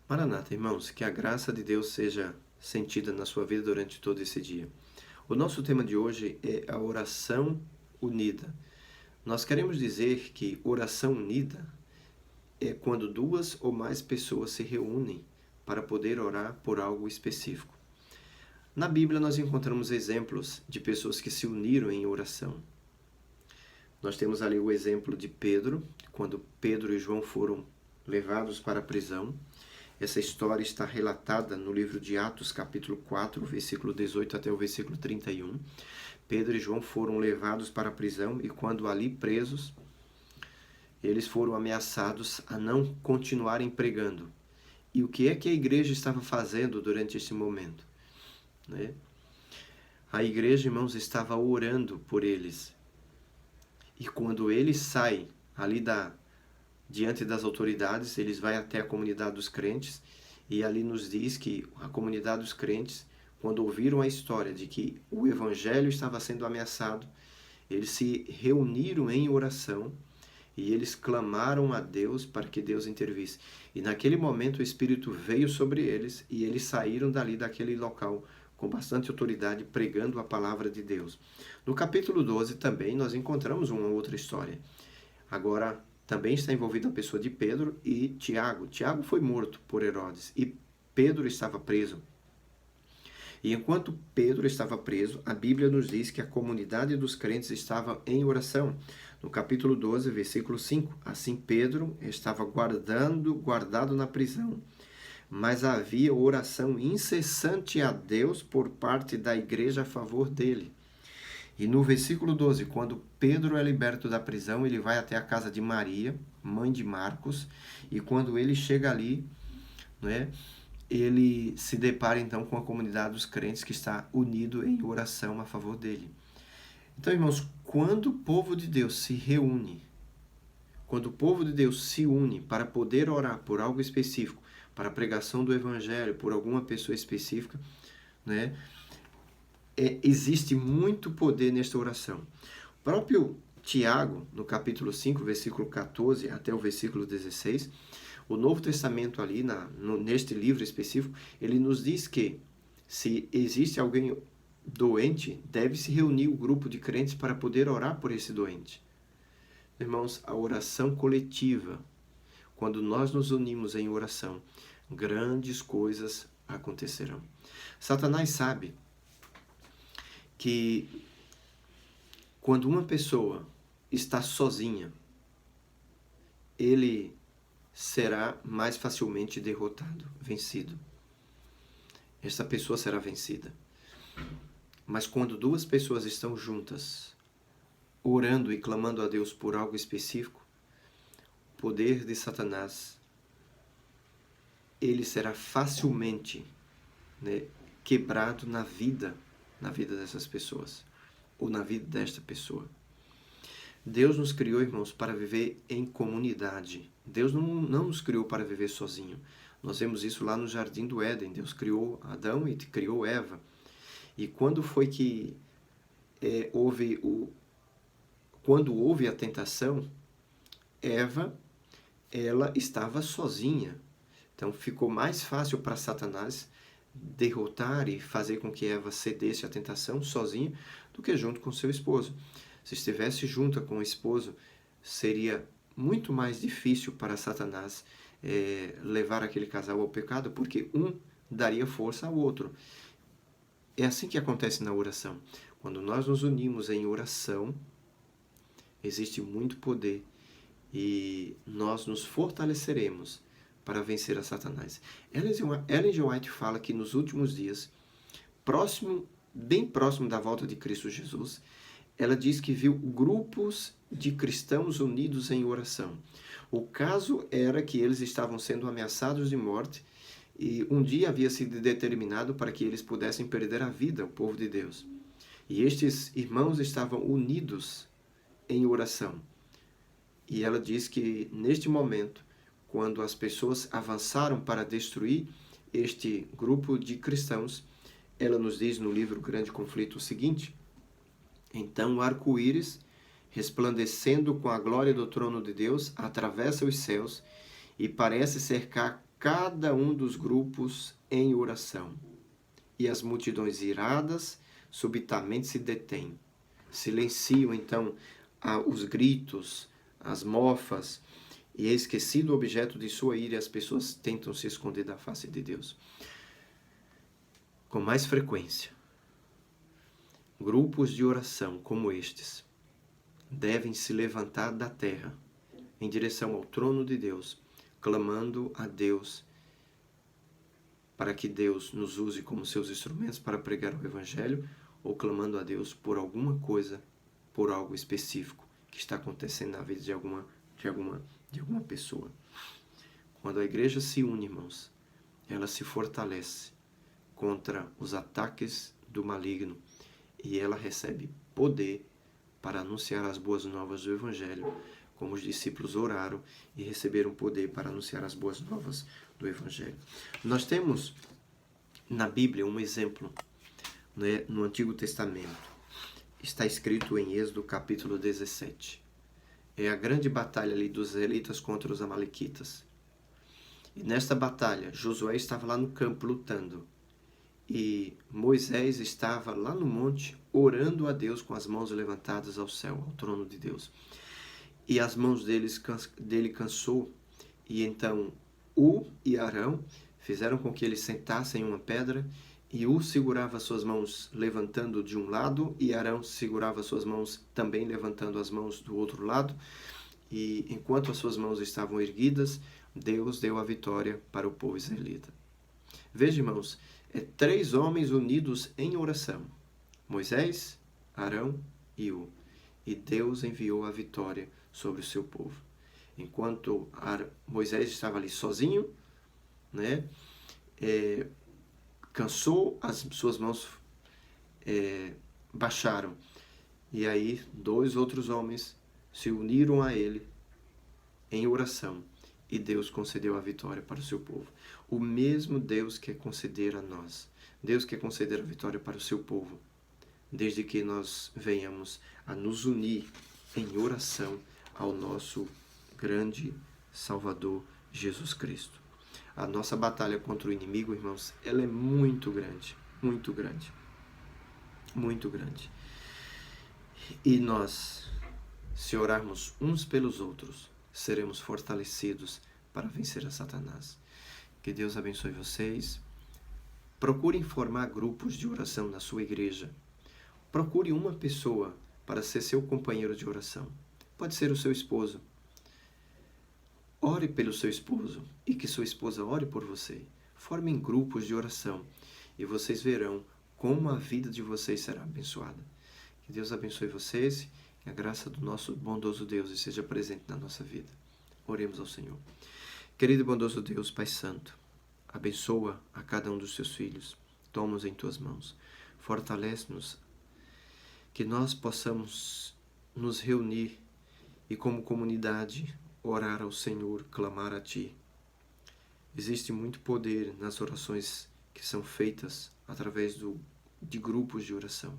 Maranata, irmãos, que a graça de Deus seja sentida na sua vida durante todo esse dia. O nosso tema de hoje é a oração unida. Nós queremos dizer que oração unida é quando duas ou mais pessoas se reúnem para poder orar por algo específico. Na Bíblia nós encontramos exemplos de pessoas que se uniram em oração. Nós temos ali o exemplo de Pedro, quando Pedro e João foram levados para a prisão. Essa história está relatada no livro de Atos, capítulo 4, versículo 18 até o versículo 31. Pedro e João foram levados para a prisão e, quando ali presos, eles foram ameaçados a não continuarem pregando. E o que é que a igreja estava fazendo durante esse momento? A igreja, irmãos, estava orando por eles. E quando eles saem ali diante das autoridades, eles vão até a comunidade dos crentes, e ali nos diz que a comunidade dos crentes, quando ouviram a história de que o evangelho estava sendo ameaçado, eles se reuniram em oração e eles clamaram a Deus para que Deus intervisse. E naquele momento o Espírito veio sobre eles e eles saíram daquele local com bastante autoridade, pregando a palavra de Deus. No capítulo 12 também nós encontramos uma outra história. Agora, também está envolvida a pessoa de Pedro e Tiago. Tiago foi morto por Herodes e Pedro estava preso. E enquanto Pedro estava preso, a Bíblia nos diz que a comunidade dos crentes estava em oração. No capítulo 12, versículo 5. Assim Pedro estava guardado na prisão, mas havia oração incessante a Deus por parte da igreja a favor dele. E no versículo 12, quando Pedro é liberto da prisão, ele vai até a casa de Maria, mãe de Marcos, e quando ele chega ali, ele se depara então com a comunidade dos crentes que está unido em oração a favor dele. Então, irmãos, quando o povo de Deus se reúne, quando o povo de Deus se une para poder orar por algo específico, para a pregação do evangelho, por alguma pessoa específica, existe muito poder nesta oração. O próprio Tiago, no capítulo 5, versículo 14 até o versículo 16, o Novo Testamento ali, neste livro específico, ele nos diz que se existe alguém doente, deve se reunir o grupo de crentes para poder orar por esse doente. Irmãos, a oração coletiva, quando nós nos unimos em oração, grandes coisas acontecerão. Satanás sabe que quando uma pessoa está sozinha, ele será mais facilmente derrotado, vencido. Essa pessoa será vencida. Mas quando duas pessoas estão juntas, orando e clamando a Deus por algo específico, o poder de Satanás, ele será facilmente quebrado na vida dessas pessoas, ou na vida desta pessoa. Deus nos criou, irmãos, para viver em comunidade. Deus não nos criou para viver sozinho. Nós vemos isso lá no Jardim do Éden. Deus criou Adão e criou Eva. E quando foi que quando houve a tentação, Eva, ela estava sozinha. Então ficou mais fácil para Satanás derrotar e fazer com que Eva cedesse à tentação sozinha do que junto com seu esposo. Se estivesse junto com o esposo, seria muito mais difícil para Satanás levar aquele casal ao pecado, porque um daria força ao outro. É assim que acontece na oração. Quando nós nos unimos em oração, existe muito poder e nós nos fortaleceremos para vencer a Satanás. Ellen G. White fala que nos últimos dias, bem próximo da volta de Cristo Jesus, ela diz que viu grupos de cristãos unidos em oração. O caso era que eles estavam sendo ameaçados de morte e um dia havia sido determinado para que eles pudessem perder a vida, o povo de Deus. E estes irmãos estavam unidos em oração. E ela diz que neste momento, quando as pessoas avançaram para destruir este grupo de cristãos, ela nos diz no livro Grande Conflito o seguinte: então o arco-íris, resplandecendo com a glória do trono de Deus, atravessa os céus e parece cercar cada um dos grupos em oração. E as multidões iradas subitamente se detêm. Silenciam, então, os gritos, as mofas, e é esquecido o objeto de sua ira, e as pessoas tentam se esconder da face de Deus. Com mais frequência, grupos de oração como estes devem se levantar da terra em direção ao trono de Deus, clamando a Deus para que Deus nos use como seus instrumentos para pregar o Evangelho, ou clamando a Deus por alguma coisa, por algo específico que está acontecendo na vida de alguma pessoa. Quando a igreja se une, irmãos, ela se fortalece contra os ataques do maligno e ela recebe poder para anunciar as boas novas do Evangelho, como os discípulos oraram e receberam poder para anunciar as boas novas do Evangelho. Nós temos na Bíblia um exemplo, né, no Antigo Testamento. Está escrito em Êxodo capítulo 17. É a grande batalha ali dos israelitas contra os amalequitas. E nesta batalha, Josué estava lá no campo lutando. E Moisés estava lá no monte orando a Deus com as mãos levantadas ao céu, ao trono de Deus. E as mãos dele cansou. E então e Arão fizeram com que ele sentasse em uma pedra, e segurava suas mãos levantando de um lado, e Arão segurava suas mãos também levantando as mãos do outro lado. E enquanto as suas mãos estavam erguidas, Deus deu a vitória para o povo israelita. Veja, irmãos, 3 homens unidos em oração: Moisés, Arão e E Deus enviou a vitória sobre o seu povo. Enquanto Moisés estava ali sozinho, né, cansou, as suas mãos baixaram. E aí 2 outros homens se uniram a ele em oração. E Deus concedeu a vitória para o seu povo. O mesmo Deus quer conceder a nós. Deus quer conceder a vitória para o seu povo, desde que nós venhamos a nos unir em oração ao nosso grande Salvador Jesus Cristo. A nossa batalha contra o inimigo, irmãos, ela é muito grande, muito grande, muito grande. E nós, se orarmos uns pelos outros, seremos fortalecidos para vencer a Satanás. Que Deus abençoe vocês. Procure formar grupos de oração na sua igreja. Procure uma pessoa para ser seu companheiro de oração. Pode ser o seu esposo. Ore pelo seu esposo e que sua esposa ore por você. Formem grupos de oração e vocês verão como a vida de vocês será abençoada. Que Deus abençoe vocês e a graça do nosso bondoso Deus esteja presente na nossa vida. Oremos ao Senhor. Querido e bondoso Deus, Pai Santo, abençoa a cada um dos teus filhos. Toma-os em tuas mãos. Fortalece-nos, que nós possamos nos reunir e, como comunidade, orar ao Senhor, clamar a Ti. Existe muito poder nas orações que são feitas através de grupos de oração.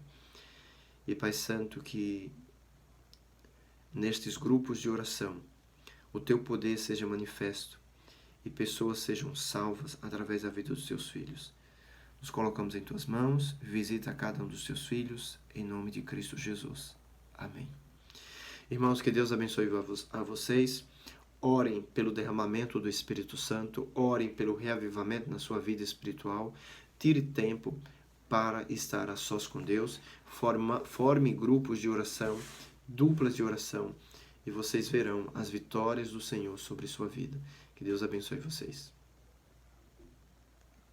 E, Pai Santo, que nestes grupos de oração o Teu poder seja manifesto e pessoas sejam salvas através da vida dos Teus filhos. Nos colocamos em Tuas mãos, visita cada um dos Teus filhos, em nome de Cristo Jesus. Amém. Irmãos, que Deus abençoe a vocês. Orem pelo derramamento do Espírito Santo, orem pelo reavivamento na sua vida espiritual. Tire tempo para estar a sós com Deus. Forme grupos de oração, duplas de oração, e vocês verão as vitórias do Senhor sobre sua vida. Que Deus abençoe vocês.